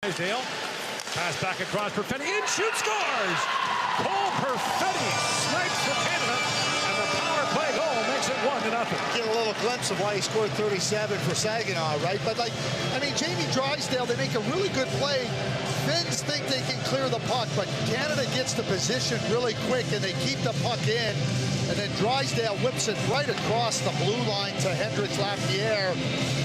Drysdale. Pass back across. Perfetti in, shoot, scores! Cole Perfetti snipes for Canada, and the power play goal makes it 1-0. Get a little glimpse of why he scored 37 for Saginaw, right? But, like, I mean, Jamie Drysdale, they make a really good play. Finns think they can clear the puck, but Canada gets the position really quick, and they keep the puck in. And then Drysdale whips it right across the blue line to Hendrix Lapierre.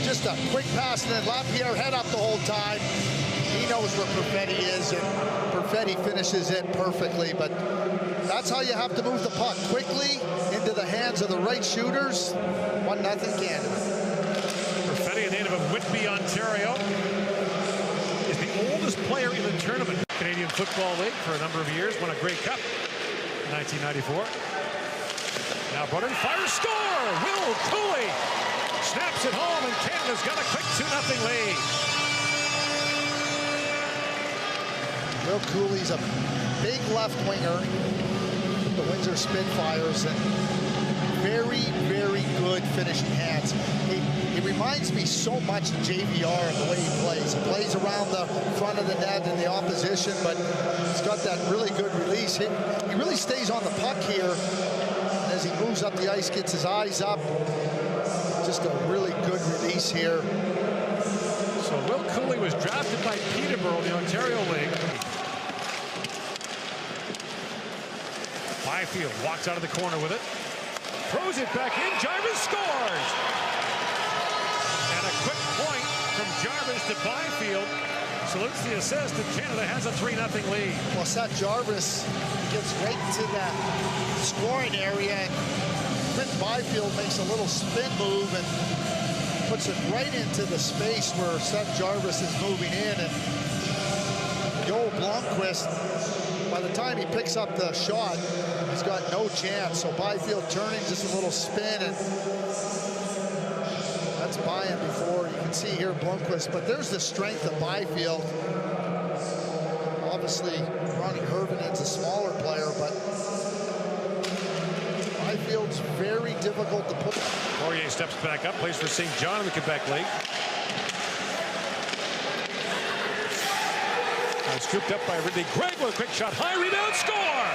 Just a quick pass, and then Lapierre head up the whole time. He knows where Perfetti is, and Perfetti finishes it perfectly. But that's how you have to move the puck quickly into the hands of the right shooters. 1-0 Canada. Perfetti, a native of Whitby, Ontario, is the oldest player in the tournament. Canadian Football League for a number of years, won a Grey Cup in 1994. Now brought in, fire, score! Will Cooley snaps it home, and Canada's got a quick 2-0 lead. Will Cooley's a big left winger with the Windsor Spitfires, and very, very good finishing hands. He reminds me so much of JVR in the way he plays. He plays around the front of the net in the opposition, but he's got that really good release. He really stays on the puck here. As he moves up the ice, gets his eyes up. Just a really good release here. So Will Cooley was drafted by Peterborough in the Ontario League. Byfield walks out of the corner with it. Throws it back in. Jarvis scores! And a quick point from Jarvis to Byfield. Salutes the assist, and Canada has a 3-0 lead. Well, Seth Jarvis gets right into that scoring area, and Quint Byfield makes a little spin move and puts it right into the space where Seth Jarvis is moving in. And Joel Blomqvist, by the time he picks up the shot, he's got no chance. So Byfield turning, just a little spin, and that's by him before. You can see here Blomqvist, but there's the strength of Byfield. Obviously, Ronnie Hervenen's a smaller player, but Byfield's very difficult to put. Poirier steps back up, plays for St. John in the Quebec League. Now scooped up by Ridley Gregg with a quick shot. High rebound, score!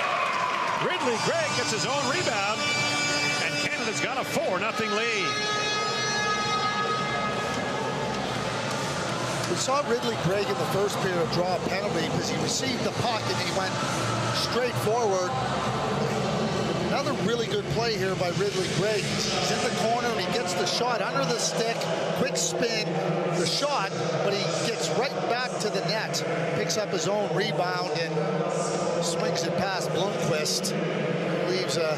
Ridley Gregg gets his own rebound, and Canada's got a 4-0 lead. We saw Ridley Gregg in the first period draw a penalty because he received the puck and he went straight forward. Another really good play here by Ridley Gregg. He's in the corner and he gets the shot under the stick, quick spin, the shot, but he gets right back to the net, picks up his own rebound and swings it past Blomqvist. Leaves a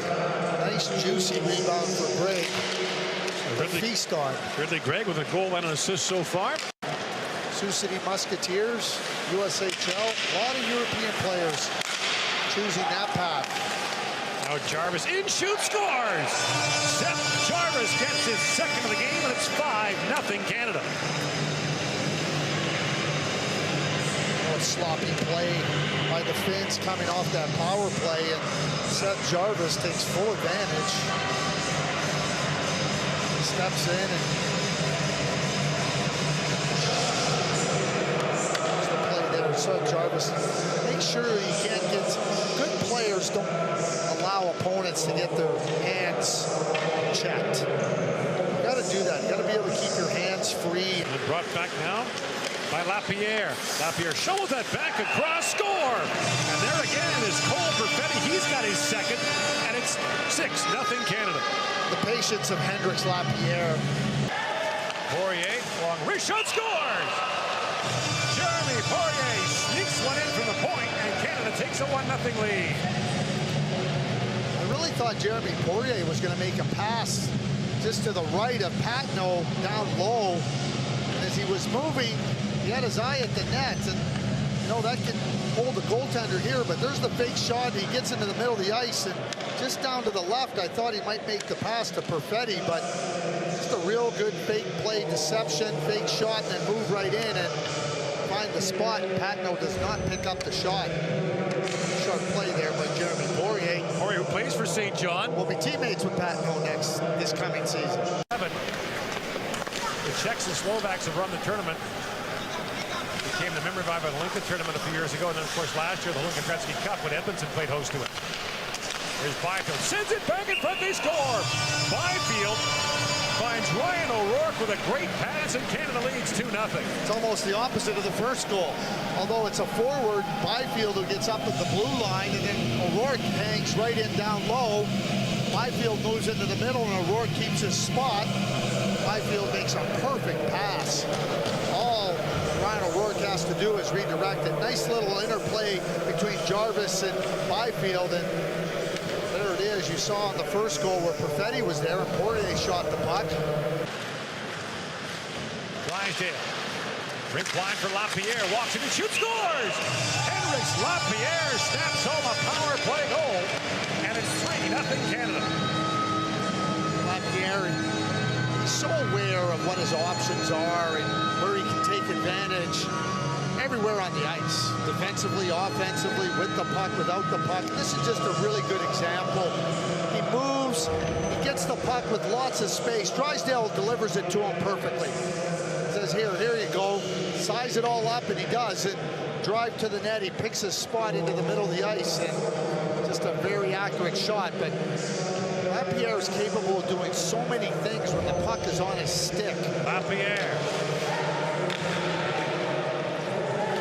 nice juicy rebound for Gregg. Feast on. Ridley Gregg with a goal and an assist so far. Sioux City Musketeers, USHL, a lot of European players choosing that path. Now Jarvis in, shoot, scores! Seth Jarvis gets his second of the game, and it's 5-0 Canada. Oh, sloppy play by the Finns coming off that power play, and Seth Jarvis takes full advantage. He steps in and Seth Jarvis, make sure you can't get good players don't allow opponents to get their hands checked. You got to do that. You got to be able to keep your hands free. And brought back now by Lapierre. Lapierre shovels that back across, score! And there again is Cole Perfetti. He's got his second, and it's 6-0 Canada. The patience of Hendrix Lapierre. Poirier, long wrist shot, scores! Jeremy Poirier sneaks one in from the point, and Canada takes a 1-0 lead. I really thought Jeremy Poirier was going to make a pass just to the right of Patno down low. And as he was moving, he had his eye at the net. And, you know, that can hold the goaltender here, but there's the fake shot. He gets into the middle of the ice, and just down to the left, I thought he might make the pass to Perfetti, but just a real good fake play, deception, fake shot, and then move right in and find the spot. Patno does not pick up the shot. Sharp play there by Jeremy Poirier. Poirier, who plays for St. John, will be teammates with Patno this coming season. The Czechs and Slovaks have run the tournament. became the member by the Hlinka tournament a few years ago, and then of course last year the Hlinka Gretzky Cup when Edmonton played host to it. Here's Byfield, sends it back in front, they score! Byfield finds Ryan O'Rourke with a great pass, and Canada leads 2-0. It's almost the opposite of the first goal. Although it's a forward, Byfield who gets up at the blue line, and then O'Rourke hangs right in down low. Byfield moves into the middle, and O'Rourke keeps his spot. Byfield makes a perfect pass. All Ryan O'Rourke has to do is redirect it. Nice little interplay between Jarvis and Byfield, and there it is. You saw in the first goal where Perfetti was there, and Poirier shot the puck. Drysdale, rink line for LaPierre, walks in and shoots, scores! Henrys LaPierre snaps home a power play goal, and it's 3-0 Canada. LaPierre, he's so aware of what his options are and where he can take advantage everywhere on the ice, defensively, offensively, with the puck, without the puck. This is just a really good example. He moves, he gets the puck with lots of space. Drysdale delivers it to him perfectly. Says, here you go, size it all up, and he does, and drive to the net. He picks his spot into the middle of the ice, and just a very accurate shot. But LaPierre is capable of doing so many things when the puck is on his stick. LaPierre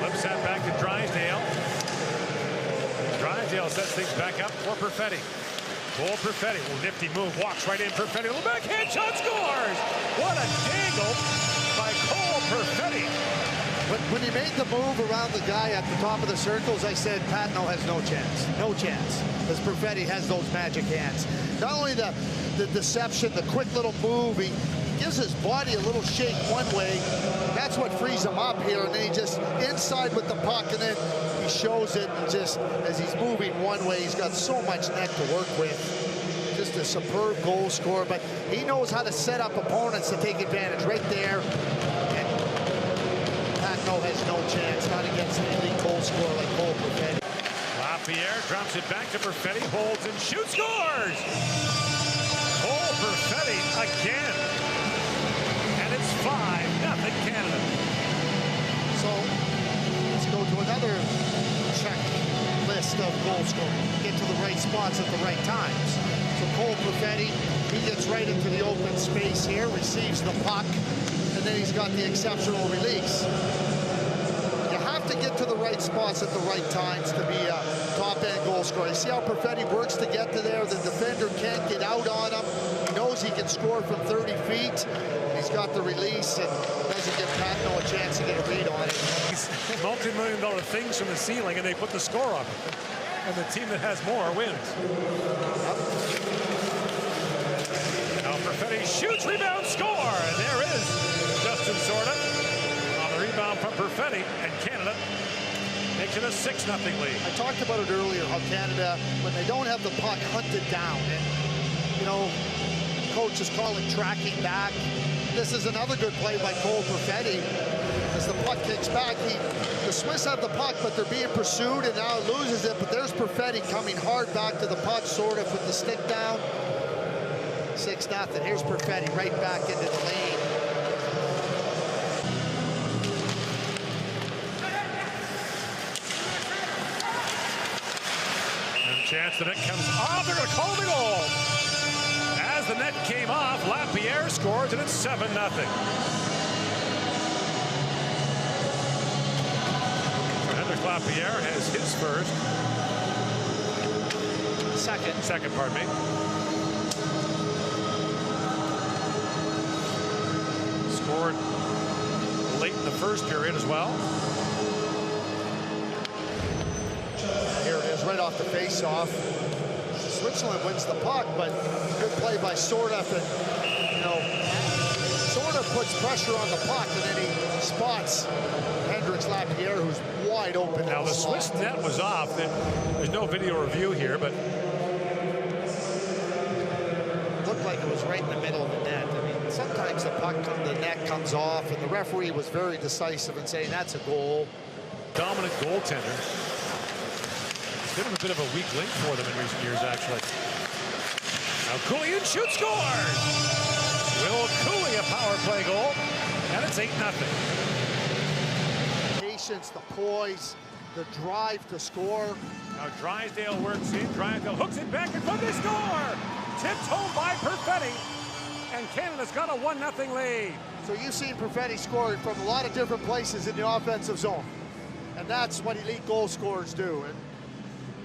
flips that back to Drysdale. Drysdale sets things back up for Perfetti. Cole Perfetti, nifty move, walks right in. Perfetti, little backhand shot, scores! What a dangle by Cole Perfetti. When he made the move around the guy at the top of the circles, I said, Patno has no chance. No chance. Because Perfetti has those magic hands. Not only the deception, the quick little move, he gives his body a little shake one way. That's what frees him up here. And then he just inside with the puck, and then he shows it just as he's moving one way. He's got so much net to work with. Just a superb goal scorer, but he knows how to set up opponents to take advantage right there. Has no chance, not against an elite goal scorer like Cole Perfetti. LaPierre drops it back to Perfetti, holds and shoots, scores! Cole Perfetti again. And it's 5-0 Canada. So let's go to another checklist of goal scoring. Get to the right spots at the right times. So Cole Perfetti, he gets right into the open space here, receives the puck, and then he's got the exceptional release. To get to the right spots at the right times to be a top-end goal scorer. You see how Perfetti works to get to there? The defender can't get out on him. He knows he can score from 30 feet. He's got the release and doesn't give Patno a chance to get a read on it. Multi-million-dollar things from the ceiling, and they put the score on it. And the team that has more wins. Now Perfetti shoots, rebound, score! And there is Justin Sorda. Rebound from Perfetti, and Canada makes it a 6-0 lead. I talked about it earlier, how Canada, when they don't have the puck, hunted down. And, you know, coach is calling tracking back. This is another good play by Cole Perfetti. As the puck kicks back, the Swiss have the puck, but they're being pursued, and now loses it. But there's Perfetti coming hard back to the puck, sort of with the stick down. 6-0. Here's Perfetti right back into the lane. Chance, the net comes off, they're going to call the goal. As the net came off, LaPierre scores, and it's 7-0. Henrik LaPierre has his first. Second, pardon me. Scored late in the first period as well. Right off the face-off. Switzerland wins the puck, but good play by Sorda. You know, Sorda puts pressure on the puck, and then he spots Henrik LaPierre, who's wide open. Now the Swiss net was off. There's no video review here, but looked like it was right in the middle of the net. I mean, sometimes the net comes off, and the referee was very decisive in saying that's a goal. Dominant goaltender. Been a bit of a weak link for them in recent years, actually. Now Cooley shoots, scores! Will Cooley a power play goal, and it's 8-0. patience, the poise, the drive to score. Now Drysdale works in. Drysdale hooks it back in front. They score! Tipped home by Perfetti. And Canada's got a 1-0 lead. So you've seen Perfetti scoring from a lot of different places in the offensive zone. And that's what elite goal scorers do. And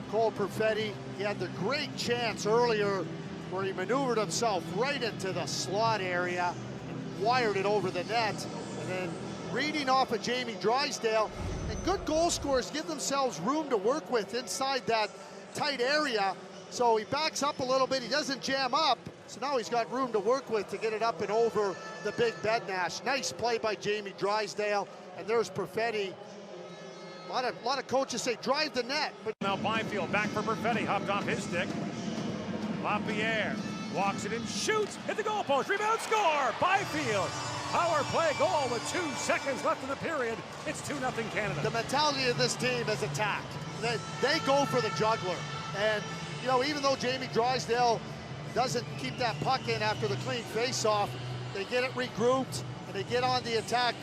Cole Perfetti, he had the great chance earlier where he maneuvered himself right into the slot area and wired it over the net. And then reading off of Jamie Drysdale. And good goal scorers give themselves room to work with inside that tight area. So he backs up a little bit, he doesn't jam up. So now he's got room to work with to get it up and over the big Bednash. Nice play by Jamie Drysdale. And there's Perfetti. A lot of coaches say drive the net. But now Byfield back for Perfetti, hopped off his stick. LaPierre walks it and shoots, hit the goalpost, rebound, score! Byfield, power play goal with 2 seconds left in the period. It's 2-0 Canada. The mentality of this team is attack. They go for the juggler. And, you know, even though Jamie Drysdale doesn't keep that puck in after the clean face-off, they get it regrouped and they get on the attack.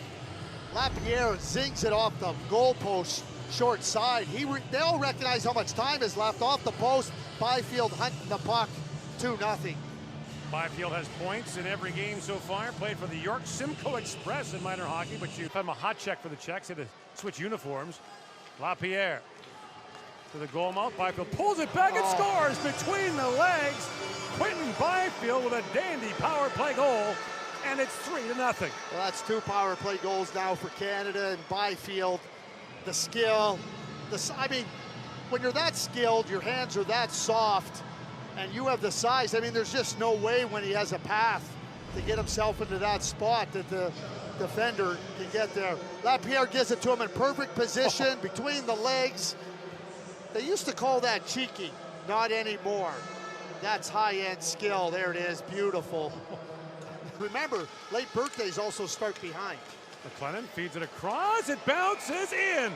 LaPierre zings it off the goalpost short side. They all recognize how much time is left off the post. Byfield hunting the puck, 2-0. Byfield has points in every game so far. Played for the York Simcoe Express in minor hockey, but you have a hot check for the Czechs. Had to switch uniforms. LaPierre to the goal mouth. Byfield pulls it back and scores between the legs. Quentin Byfield with a dandy power play goal, and it's 3-0. Well, that's 2 power play goals now for Canada, and Byfield, the skill, I mean, when you're that skilled, your hands are that soft, and you have the size. I mean, there's just no way when he has a path to get himself into that spot that the defender can get there. LaPierre gives it to him in perfect position between the legs. They used to call that cheeky, not anymore. That's high-end skill. There it is, beautiful. Remember, late birthdays also start behind. McLennan feeds it across, it bounces in.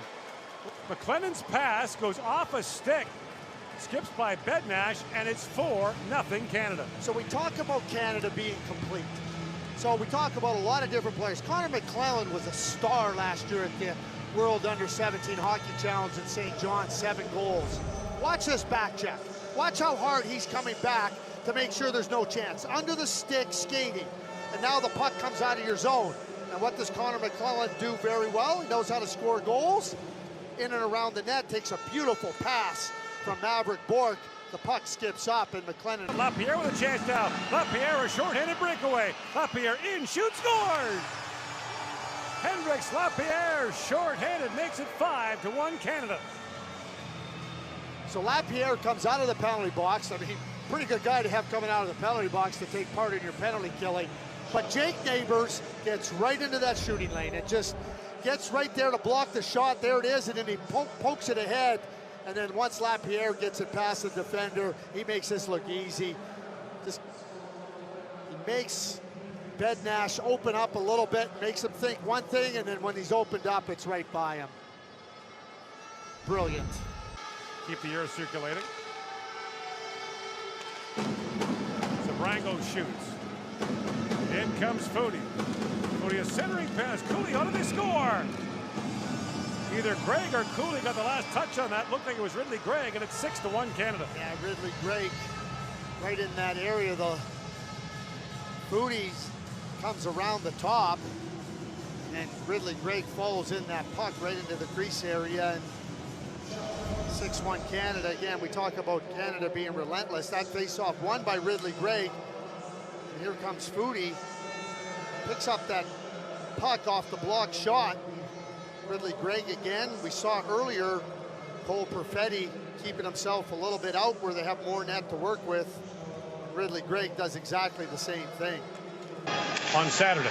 McLennan's pass goes off a stick, skips by Bednash, and it's 4-0 Canada. So we talk about Canada being complete. So we talk about a lot of different players. Connor McLellan was a star last year at the World Under-17 Hockey Challenge in St. John, 7 goals. Watch this back check. Watch how hard he's coming back to make sure there's no chance. Under the stick, skating. And now the puck comes out of your zone. And what does Connor McLellan do very well? He knows how to score goals. In and around the net, takes a beautiful pass from Maverick Bourque. The puck skips up, and McLennan. LaPierre with a chance now. LaPierre, a short-handed breakaway. LaPierre in, shoots, scores! Hendricks LaPierre, short-handed, makes it 5-1 Canada. So LaPierre comes out of the penalty box. I mean, pretty good guy to have coming out of the penalty box to take part in your penalty killing. But Jake Neighbors gets right into that shooting lane. It just gets right there to block the shot. There it is, and then he pokes it ahead. And then once LaPierre gets it past the defender, he makes this look easy. He makes Bednash open up a little bit, makes him think one thing, and then when he's opened up, it's right by him. Brilliant. Keep the air circulating. Zabrango shoots. In comes Foudy. Foudy, a centering pass. Cooley, how did they score? Either Gregg or Cooley got the last touch on that. Looked like it was Ridley Gregg, and it's 6-1 Canada. Yeah, Ridley Gregg right in that area. The Foudy comes around the top, and Ridley Gregg follows in that puck right into the crease area. And 6-1 Canada. Again, we talk about Canada being relentless. That face-off won by Ridley Gregg. And here comes Foudy. Picks up that puck off the block shot. Ridley Gregg again. We saw earlier Cole Perfetti keeping himself a little bit out where they have more net to work with. Ridley Gregg does exactly the same thing. On Saturday.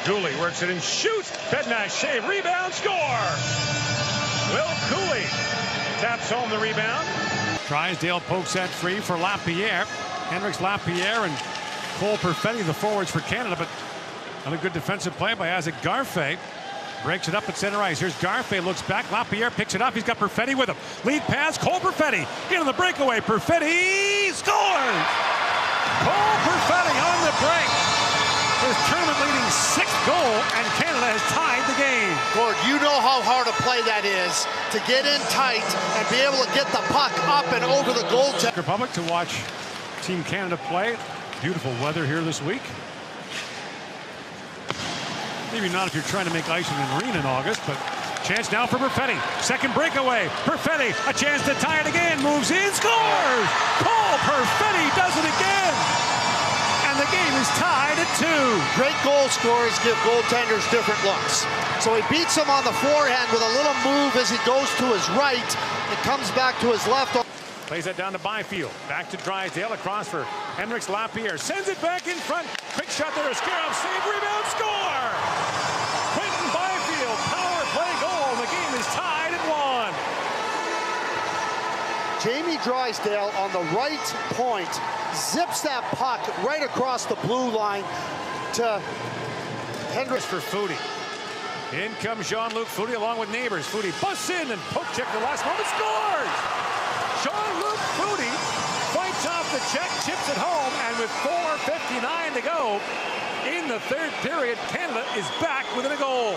Cooley works it and shoots. Bednash save, rebound, score! Will Cooley taps home the rebound. Drysdale pokes that free for LaPierre. Hendricks, LaPierre, and Cole Perfetti, the forwards for Canada, but another good defensive play by Isaac Garfay. Breaks it up at center ice. Here's Garfay, looks back. LaPierre picks it up. He's got Perfetti with him. Lead pass, Cole Perfetti. Into the breakaway. Perfetti scores! Cole Perfetti on the break. His tournament-leading 6th goal, and Canada has tied the game. Gord, you know how hard a play that is to get in tight and be able to get the puck up and over the goaltender. Republic to watch Team Canada play. Beautiful weather here this week. Maybe not if you're trying to make ice in an arena in August, but chance now for Perfetti. Second breakaway. Perfetti, a chance to tie it again. Moves in, scores! Cole Perfetti does it again! And the game is tied at 2. Great goal scorers give goaltenders different looks. So he beats him on the forehand with a little move as he goes to his right. It comes back to his left. Plays that down to Byfield. Back to Drysdale. Across for Henriks Lapierre. Sends it back in front. Quick shot there. Askarov. Save, rebound, score! Quentin Byfield. Power play goal. The game is tied at 1. Jamie Drysdale on the right point zips that puck right across the blue line to Henriks. For Foudy. In comes Jean-Luc Foudy along with Neighbors. Foudy busts in and poke check the last moment. Scores! Jean-Luc Foudy fights off the check, chips it home, and with 4:59 to go in the third period, Canada is back within a goal.